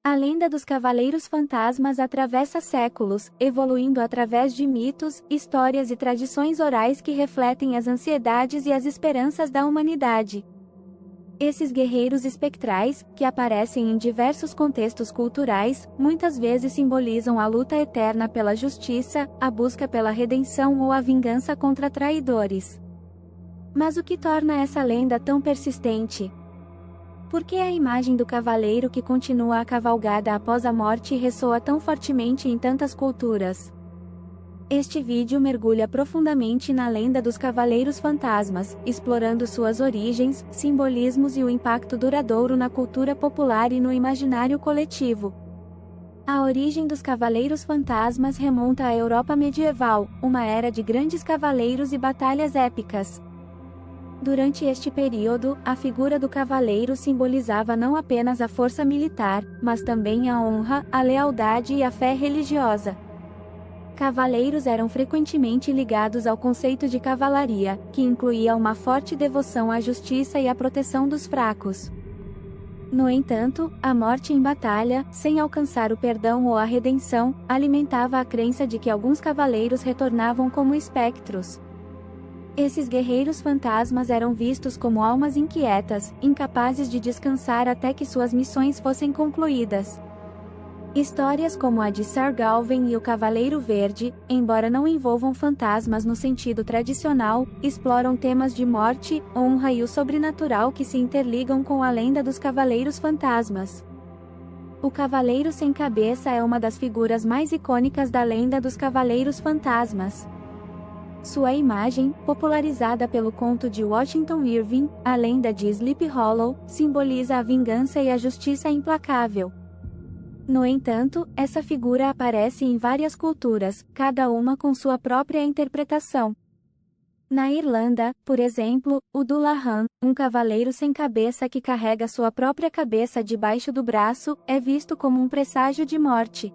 A lenda dos Cavaleiros Fantasmas atravessa séculos, evoluindo através de mitos, histórias e tradições orais que refletem as ansiedades e as esperanças da humanidade. Esses guerreiros espectrais, que aparecem em diversos contextos culturais, muitas vezes simbolizam a luta eterna pela justiça, a busca pela redenção ou a vingança contra traidores. Mas o que torna essa lenda tão persistente? Por que a imagem do cavaleiro que continua a cavalgada após a morte ressoa tão fortemente em tantas culturas? Este vídeo mergulha profundamente na lenda dos Cavaleiros Fantasmas, explorando suas origens, simbolismos e o impacto duradouro na cultura popular e no imaginário coletivo. A origem dos Cavaleiros Fantasmas remonta à Europa medieval, uma era de grandes cavaleiros e batalhas épicas. Durante este período, a figura do cavaleiro simbolizava não apenas a força militar, mas também a honra, a lealdade e a fé religiosa. Cavaleiros eram frequentemente ligados ao conceito de cavalaria, que incluía uma forte devoção à justiça e à proteção dos fracos. No entanto, a morte em batalha, sem alcançar o perdão ou a redenção, alimentava a crença de que alguns cavaleiros retornavam como espectros. Esses guerreiros fantasmas eram vistos como almas inquietas, incapazes de descansar até que suas missões fossem concluídas. Histórias como a de Sir Gawain e o Cavaleiro Verde, embora não envolvam fantasmas no sentido tradicional, exploram temas de morte, honra e o sobrenatural que se interligam com a lenda dos Cavaleiros Fantasmas. O Cavaleiro Sem Cabeça é uma das figuras mais icônicas da lenda dos Cavaleiros Fantasmas. Sua imagem, popularizada pelo conto de Washington Irving, A Lenda de Sleepy Hollow, simboliza a vingança e a justiça implacável. No entanto, essa figura aparece em várias culturas, cada uma com sua própria interpretação. Na Irlanda, por exemplo, o Dullahan, um cavaleiro sem cabeça que carrega sua própria cabeça debaixo do braço, é visto como um presságio de morte.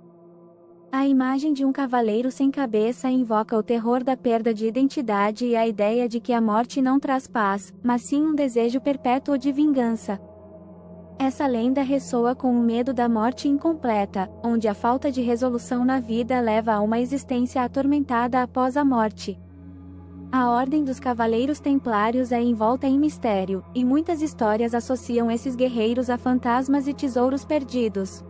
A imagem de um cavaleiro sem cabeça invoca o terror da perda de identidade e a ideia de que a morte não traz paz, mas sim um desejo perpétuo de vingança. Essa lenda ressoa com o medo da morte incompleta, onde a falta de resolução na vida leva a uma existência atormentada após a morte. A Ordem dos Cavaleiros Templários é envolta em mistério, e muitas histórias associam esses guerreiros a fantasmas e tesouros perdidos.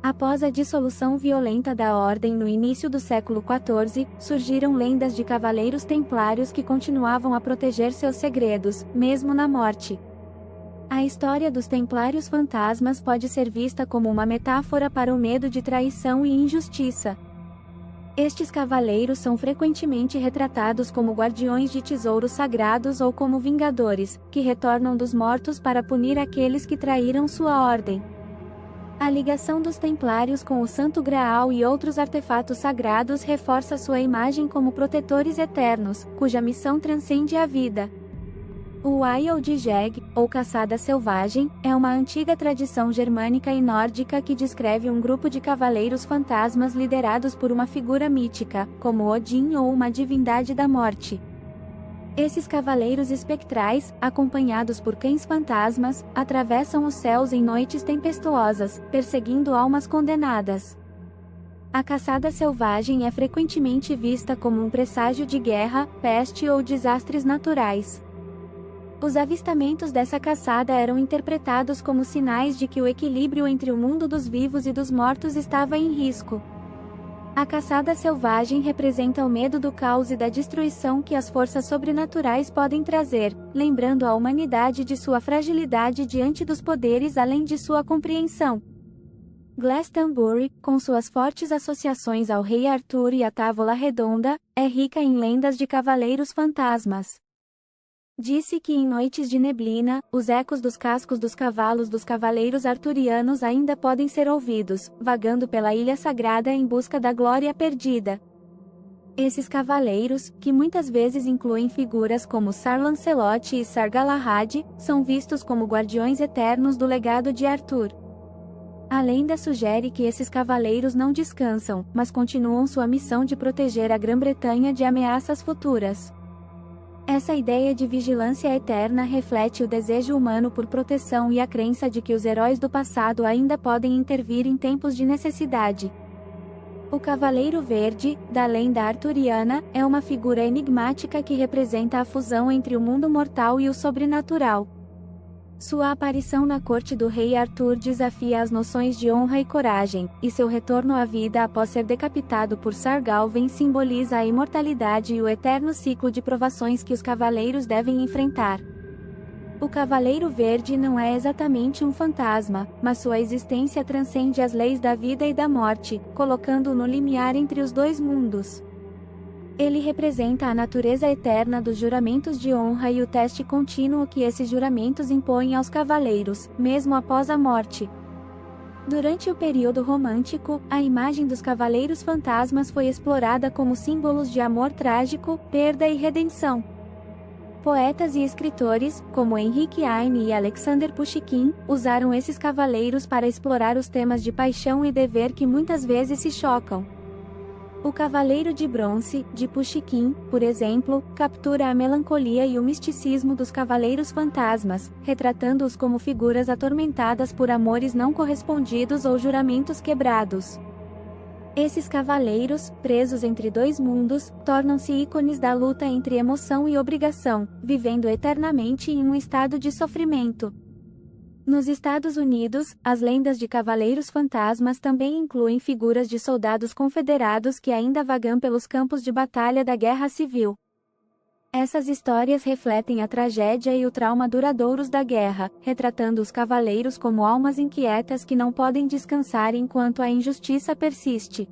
Após a dissolução violenta da Ordem no início do século XIV, surgiram lendas de cavaleiros templários que continuavam a proteger seus segredos, mesmo na morte. A história dos Templários Fantasmas pode ser vista como uma metáfora para o medo de traição e injustiça. Estes cavaleiros são frequentemente retratados como guardiões de tesouros sagrados ou como vingadores, que retornam dos mortos para punir aqueles que traíram sua ordem. A ligação dos Templários com o Santo Graal e outros artefatos sagrados reforça sua imagem como protetores eternos, cuja missão transcende a vida. O Wild Jeg, ou caçada selvagem, é uma antiga tradição germânica e nórdica que descreve um grupo de cavaleiros fantasmas liderados por uma figura mítica, como Odin ou uma divindade da morte. Esses cavaleiros espectrais, acompanhados por cães fantasmas, atravessam os céus em noites tempestuosas, perseguindo almas condenadas. A caçada selvagem é frequentemente vista como um presságio de guerra, peste ou desastres naturais. Os avistamentos dessa caçada eram interpretados como sinais de que o equilíbrio entre o mundo dos vivos e dos mortos estava em risco. A caçada selvagem representa o medo do caos e da destruição que as forças sobrenaturais podem trazer, lembrando a humanidade de sua fragilidade diante dos poderes além de sua compreensão. Glastonbury, com suas fortes associações ao rei Arthur e à Távola Redonda, é rica em lendas de cavaleiros fantasmas. Disse que em noites de neblina, os ecos dos cascos dos cavalos dos cavaleiros arturianos ainda podem ser ouvidos, vagando pela ilha sagrada em busca da glória perdida. Esses cavaleiros, que muitas vezes incluem figuras como Sir Lancelot e Sir Galahad, são vistos como guardiões eternos do legado de Arthur. A lenda sugere que esses cavaleiros não descansam, mas continuam sua missão de proteger a Grã-Bretanha de ameaças futuras. Essa ideia de vigilância eterna reflete o desejo humano por proteção e a crença de que os heróis do passado ainda podem intervir em tempos de necessidade. O Cavaleiro Verde, da lenda arturiana, é uma figura enigmática que representa a fusão entre o mundo mortal e o sobrenatural. Sua aparição na corte do rei Arthur desafia as noções de honra e coragem, e seu retorno à vida após ser decapitado por Sargalven simboliza a imortalidade e o eterno ciclo de provações que os cavaleiros devem enfrentar. O Cavaleiro Verde não é exatamente um fantasma, mas sua existência transcende as leis da vida e da morte, colocando-o no limiar entre os dois mundos. Ele representa a natureza eterna dos juramentos de honra e o teste contínuo que esses juramentos impõem aos cavaleiros, mesmo após a morte. Durante o período romântico, a imagem dos cavaleiros fantasmas foi explorada como símbolos de amor trágico, perda e redenção. Poetas e escritores, como Henryk Heine e Alexander Pushkin, usaram esses cavaleiros para explorar os temas de paixão e dever que muitas vezes se chocam. O Cavaleiro de Bronze, de Pushkin, por exemplo, captura a melancolia e o misticismo dos cavaleiros fantasmas, retratando-os como figuras atormentadas por amores não correspondidos ou juramentos quebrados. Esses cavaleiros, presos entre dois mundos, tornam-se ícones da luta entre emoção e obrigação, vivendo eternamente em um estado de sofrimento. Nos Estados Unidos, as lendas de cavaleiros fantasmas também incluem figuras de soldados confederados que ainda vagam pelos campos de batalha da Guerra Civil. Essas histórias refletem a tragédia e o trauma duradouros da guerra, retratando os cavaleiros como almas inquietas que não podem descansar enquanto a injustiça persiste.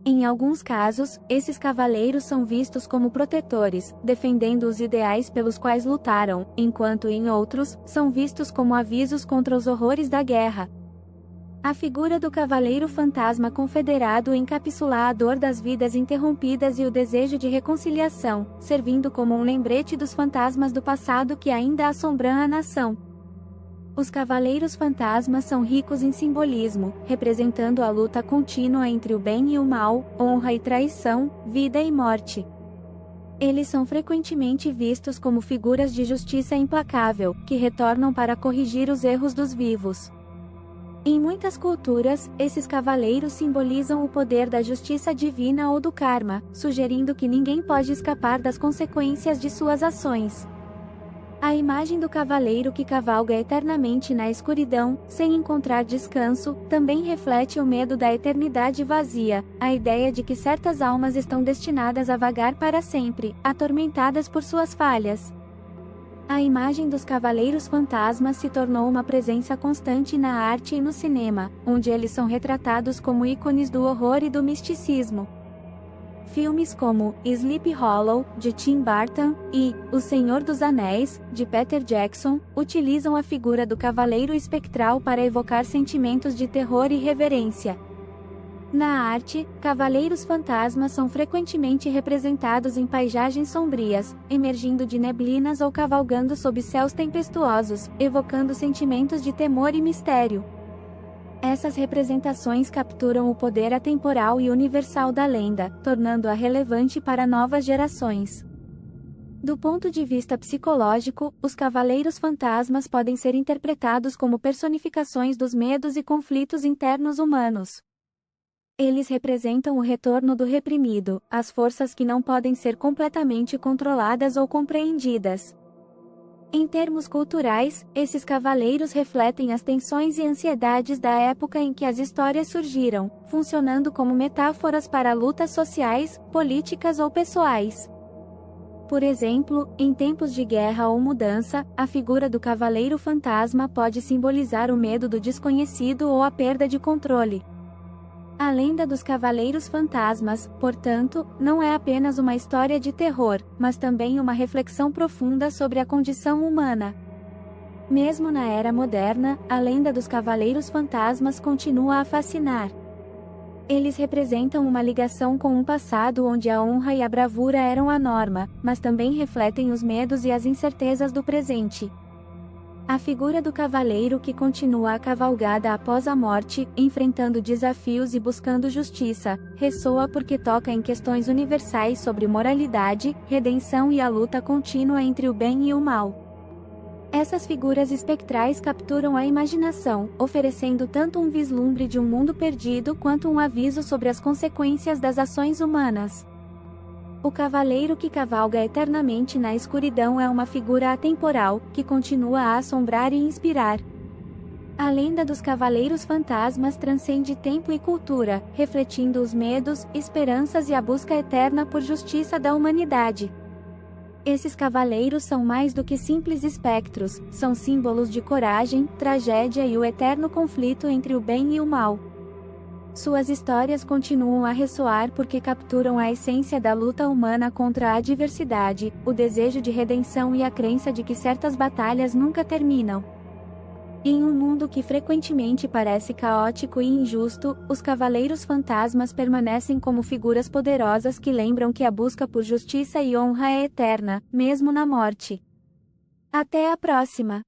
Em alguns casos, esses cavaleiros são vistos como protetores, defendendo os ideais pelos quais lutaram, enquanto em outros, são vistos como avisos contra os horrores da guerra. A figura do cavaleiro fantasma confederado encapsula a dor das vidas interrompidas e o desejo de reconciliação, servindo como um lembrete dos fantasmas do passado que ainda assombram a nação. Os cavaleiros fantasmas são ricos em simbolismo, representando a luta contínua entre o bem e o mal, honra e traição, vida e morte. Eles são frequentemente vistos como figuras de justiça implacável, que retornam para corrigir os erros dos vivos. Em muitas culturas, esses cavaleiros simbolizam o poder da justiça divina ou do karma, sugerindo que ninguém pode escapar das consequências de suas ações. A imagem do cavaleiro que cavalga eternamente na escuridão, sem encontrar descanso, também reflete o medo da eternidade vazia, a ideia de que certas almas estão destinadas a vagar para sempre, atormentadas por suas falhas. A imagem dos cavaleiros fantasmas se tornou uma presença constante na arte e no cinema, onde eles são retratados como ícones do horror e do misticismo. Filmes como Sleepy Hollow, de Tim Burton, e O Senhor dos Anéis, de Peter Jackson, utilizam a figura do cavaleiro espectral para evocar sentimentos de terror e reverência. Na arte, cavaleiros fantasmas são frequentemente representados em paisagens sombrias, emergindo de neblinas ou cavalgando sob céus tempestuosos, evocando sentimentos de temor e mistério. Essas representações capturam o poder atemporal e universal da lenda, tornando-a relevante para novas gerações. Do ponto de vista psicológico, os cavaleiros fantasmas podem ser interpretados como personificações dos medos e conflitos internos humanos. Eles representam o retorno do reprimido, as forças que não podem ser completamente controladas ou compreendidas. Em termos culturais, esses cavaleiros refletem as tensões e ansiedades da época em que as histórias surgiram, funcionando como metáforas para lutas sociais, políticas ou pessoais. Por exemplo, em tempos de guerra ou mudança, a figura do cavaleiro fantasma pode simbolizar o medo do desconhecido ou a perda de controle. A lenda dos cavaleiros fantasmas, portanto, não é apenas uma história de terror, mas também uma reflexão profunda sobre a condição humana. Mesmo na era moderna, a lenda dos cavaleiros fantasmas continua a fascinar. Eles representam uma ligação com um passado onde a honra e a bravura eram a norma, mas também refletem os medos e as incertezas do presente. A figura do cavaleiro que continua a cavalgada após a morte, enfrentando desafios e buscando justiça, ressoa porque toca em questões universais sobre moralidade, redenção e a luta contínua entre o bem e o mal. Essas figuras espectrais capturam a imaginação, oferecendo tanto um vislumbre de um mundo perdido quanto um aviso sobre as consequências das ações humanas. O cavaleiro que cavalga eternamente na escuridão é uma figura atemporal, que continua a assombrar e inspirar. A lenda dos cavaleiros fantasmas transcende tempo e cultura, refletindo os medos, esperanças e a busca eterna por justiça da humanidade. Esses cavaleiros são mais do que simples espectros, são símbolos de coragem, tragédia e o eterno conflito entre o bem e o mal. Suas histórias continuam a ressoar porque capturam a essência da luta humana contra a adversidade, o desejo de redenção e a crença de que certas batalhas nunca terminam. Em um mundo que frequentemente parece caótico e injusto, os cavaleiros fantasmas permanecem como figuras poderosas que lembram que a busca por justiça e honra é eterna, mesmo na morte. Até a próxima!